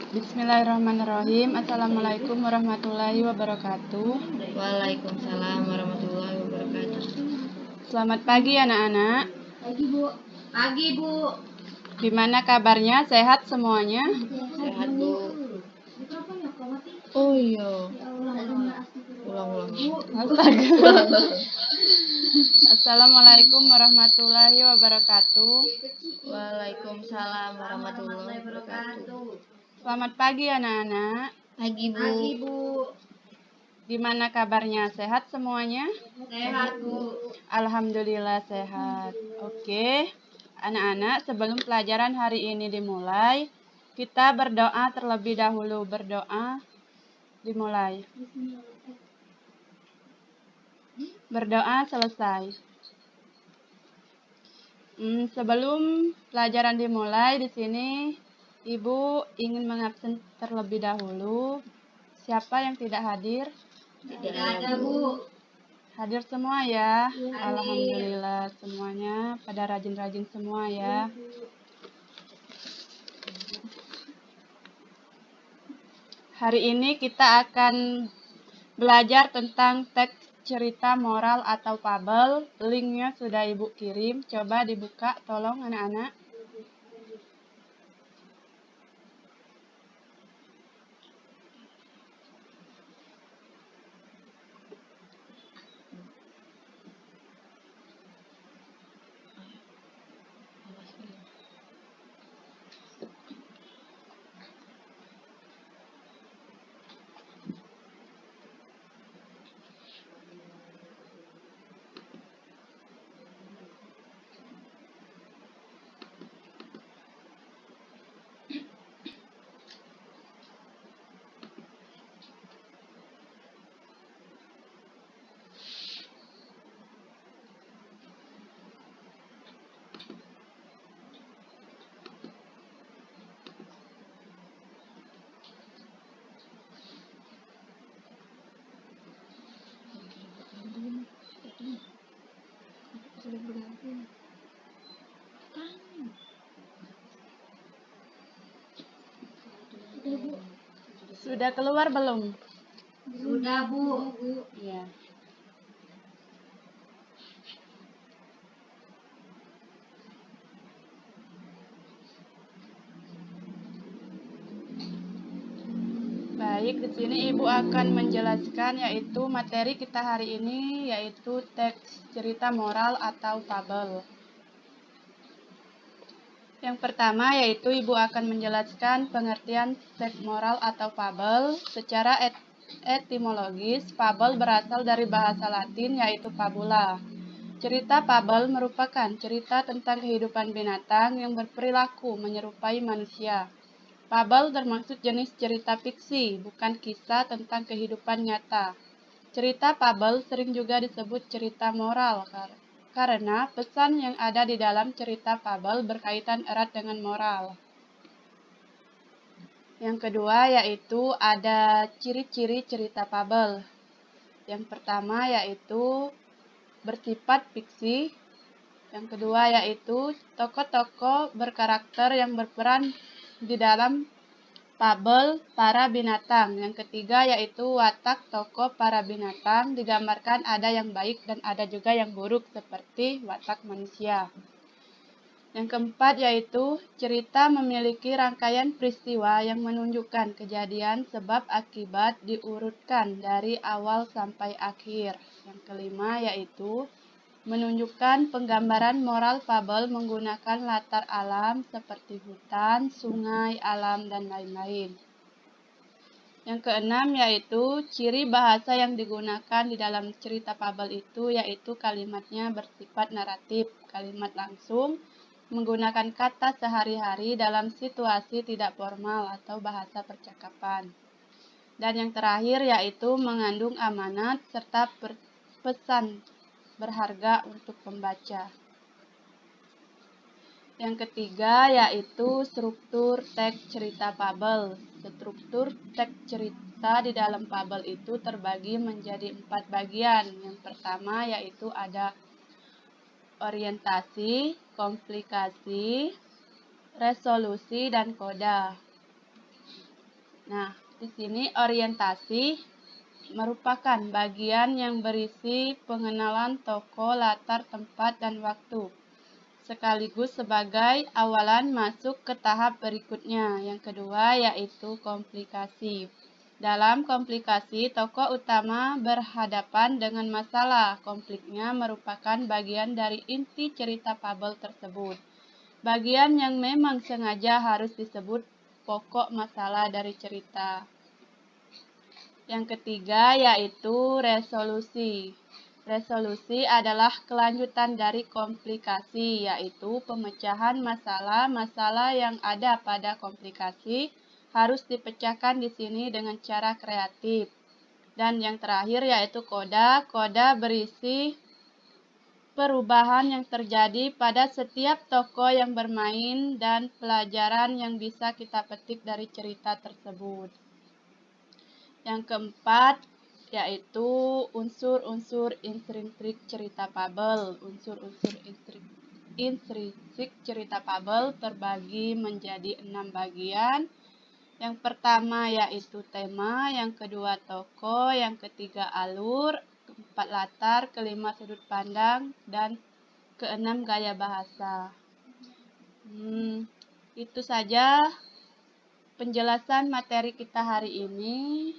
Bismillahirrahmanirrahim. Assalamualaikum warahmatullahi wabarakatuh. Waalaikumsalam warahmatullahi wabarakatuh. Selamat pagi anak-anak. Pagi Bu. Pagi Bu. Gimana kabarnya? Sehat semuanya? Sehat Bu. Oh iya. Ulang. Astaga. Assalamualaikum warahmatullahi wabarakatuh. Waalaikumsalam warahmatullahi wabarakatuh. Selamat pagi anak-anak. Pagi Bu. Pagi Bu. Gimana kabarnya? Sehat semuanya? Sehat Bu. Alhamdulillah sehat. Oke, anak-anak, sebelum pelajaran hari ini dimulai, kita berdoa terlebih dahulu. Berdoa dimulai. Berdoa selesai. Sebelum pelajaran dimulai, di sini Ibu ingin mengabsen terlebih dahulu. Siapa yang tidak hadir? Tidak ada Bu. Hadir semua ya. Hadir. Alhamdulillah semuanya pada rajin-rajin semua ya. Hari ini kita akan belajar tentang teks cerita moral atau fabel. Linknya sudah Ibu kirim. Coba dibuka, tolong anak-anak. Sudah keluar belum? Sudah Bu. Ya. Baik, di sini Ibu akan menjelaskan yaitu materi kita hari ini yaitu teks cerita moral atau fabel. Yang pertama yaitu Ibu akan menjelaskan pengertian teks moral atau fabel. Secara etimologis, fabel berasal dari bahasa Latin yaitu fabula. Cerita fabel merupakan cerita tentang kehidupan binatang yang berperilaku menyerupai manusia. Fabel termasuk jenis cerita fiksi, bukan kisah tentang kehidupan nyata. Cerita fabel sering juga disebut cerita moral karena pesan yang ada di dalam cerita fabel berkaitan erat dengan moral. Yang kedua yaitu ada ciri-ciri cerita fabel. Yang pertama yaitu bersifat fiksi. Yang kedua yaitu tokoh-tokoh berkarakter yang berperan di dalam fabel para binatang. Yang ketiga yaitu watak tokoh para binatang digambarkan ada yang baik dan ada juga yang buruk seperti watak manusia. Yang keempat yaitu cerita memiliki rangkaian peristiwa yang menunjukkan kejadian sebab akibat diurutkan dari awal sampai akhir. Yang kelima yaitu menunjukkan penggambaran moral fabel menggunakan latar alam seperti hutan, sungai, alam, dan lain-lain. Yang keenam yaitu ciri bahasa yang digunakan di dalam cerita fabel itu yaitu kalimatnya bersifat naratif, kalimat langsung, menggunakan kata sehari-hari dalam situasi tidak formal atau bahasa percakapan. Dan yang terakhir yaitu mengandung amanat serta pesan berharga untuk pembaca. Yang ketiga yaitu struktur teks cerita fabel. Struktur teks cerita di dalam fabel itu terbagi menjadi 4 bagian. Yang pertama yaitu ada orientasi, komplikasi, resolusi, dan koda. Nah, di sini orientasi merupakan bagian yang berisi pengenalan tokoh, latar, tempat, dan waktu, sekaligus sebagai awalan masuk ke tahap berikutnya. Yang kedua yaitu komplikasi. Dalam komplikasi, tokoh utama berhadapan dengan masalah. Konfliknya merupakan bagian dari inti cerita fabel tersebut. Bagian yang memang sengaja harus disebut pokok masalah dari cerita. Yang ketiga yaitu resolusi. Resolusi adalah kelanjutan dari komplikasi, yaitu pemecahan masalah-masalah yang ada pada komplikasi harus dipecahkan di sini dengan cara kreatif. Dan yang terakhir yaitu koda. Koda berisi perubahan yang terjadi pada setiap tokoh yang bermain dan pelajaran yang bisa kita petik dari cerita tersebut. Yang keempat yaitu unsur-unsur intrinsik cerita fabel. Unsur-unsur intrinsik cerita fabel terbagi menjadi 6 bagian. Yang pertama yaitu tema, yang kedua tokoh, yang ketiga alur, keempat latar, kelima sudut pandang, dan keenam gaya bahasa. Itu saja penjelasan materi kita hari ini.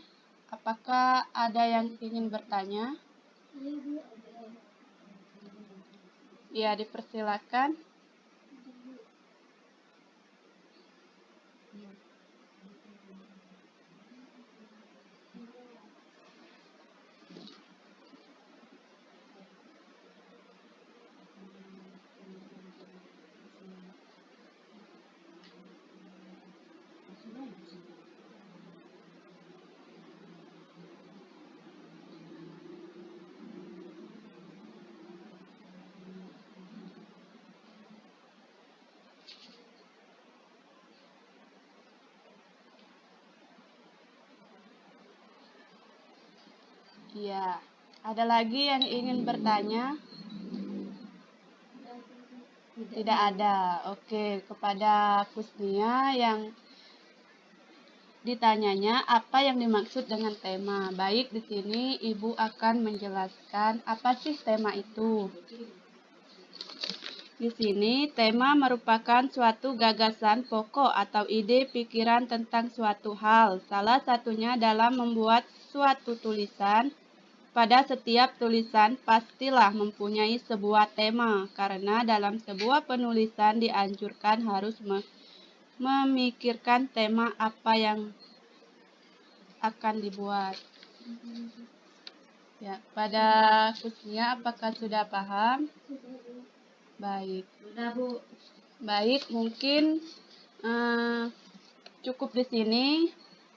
Apakah ada yang ingin bertanya? Ya, dipersilakan. Ya, ada lagi yang ingin bertanya? Tidak ada. Oke, kepada Kusnia yang ditanyanya apa yang dimaksud dengan tema. Baik, di sini Ibu akan menjelaskan apa sih tema itu. Di sini tema merupakan suatu gagasan pokok atau ide pikiran tentang suatu hal. Salah satunya dalam membuat suatu tulisan. Pada setiap tulisan pastilah mempunyai sebuah tema, karena dalam sebuah penulisan dianjurkan harus memikirkan tema apa yang akan dibuat. Ya, pada Kusnia apakah sudah paham? Baik. Sudah, Bu. Baik, mungkin cukup di sini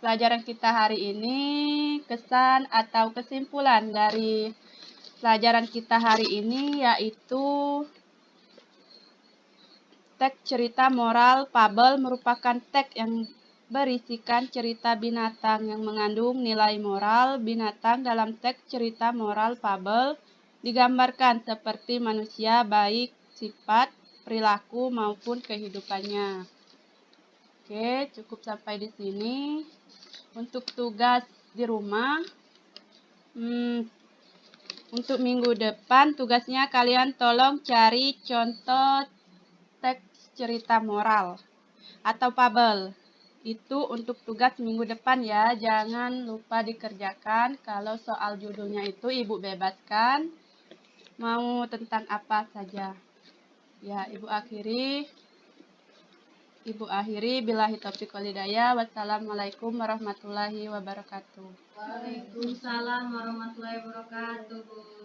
pelajaran kita hari ini. Kesan atau kesimpulan dari pelajaran kita hari ini yaitu teks cerita moral fabel merupakan teks yang berisikan cerita binatang yang mengandung nilai moral. Binatang dalam teks cerita moral fabel digambarkan seperti manusia, baik sifat, perilaku maupun kehidupannya. Oke, cukup sampai di sini. Untuk tugas di rumah, untuk minggu depan tugasnya kalian tolong cari contoh teks cerita moral atau fabel. Itu untuk tugas minggu depan ya, jangan lupa dikerjakan. Kalau soal judulnya itu Ibu bebaskan, mau tentang apa saja. Ya, Ibu akhiri billahi taufiq wal hidayah. Wassalamualaikum warahmatullahi wabarakatuh. Waalaikumsalam warahmatullahi wabarakatuh, Bu.